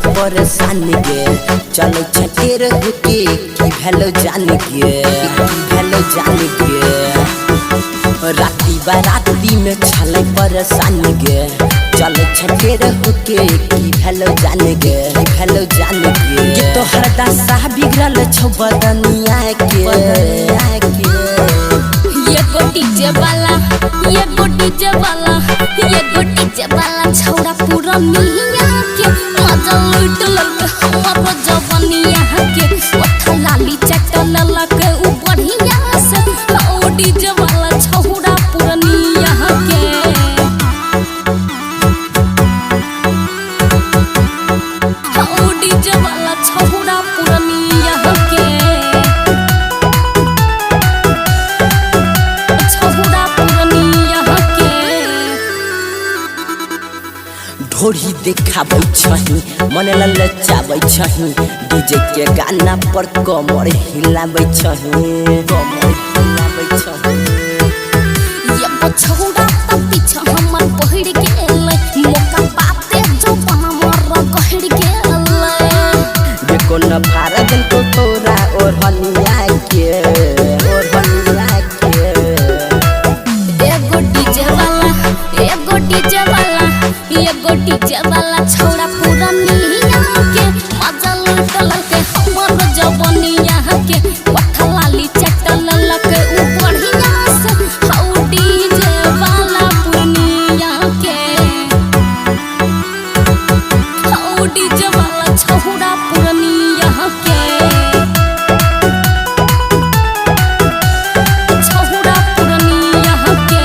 परेशान गे चलो छटेर होके की भेलो जान गे राती बाराती में छले परेशान गे चलो छटेर होके की भेलो जान गे ये तो हरदा साह बिगड़ल छौ बदनिया के ये गोटी जबाला छौड़ा पूरा मिहिया के मजा लूट ललके हमर जवानिया के ओठा लाली चटल ललके उ बढ़िया से ओडी जबाला छौड़ा पूरा मिहिया के ओडी जबाला छौड़ा पूरा मिहिया के ढोरी देखाबै छही मन ललचाबै छही डीजे के गाना पर कमर हिलाबै छही ये छौड़ा त पीछा हमर पहिर गेलै मौका पाते जो हमर कहर गेलै ये कोन भारत को तोरा और हनिया के एगो डीजे वाला छौड़ा पूरा मिहिया के मजा लूट ललके हमर जवानिया के ओठा लाली चटल ललके उ बढ़िया से हौ डीजे वाला पुनिया के हौ डीजे वाला छौड़ा पूरा मिहिया के छौड़ा पूरा मिहिया के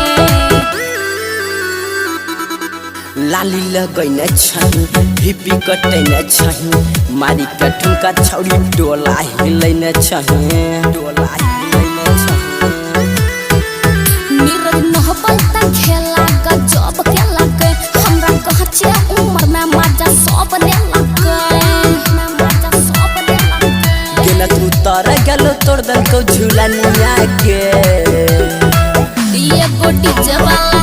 लाली लगैने छही हिपी कटैने छही मारी के ठुमका छौड़ी डोला हिलैने छही नीरज नहबल त खेला गजब केला के हमरा कहचे उम्र में मजा सब लेला केना तू तर गेलो तोड़ दल को झूलनिया के ये गोटी जवाला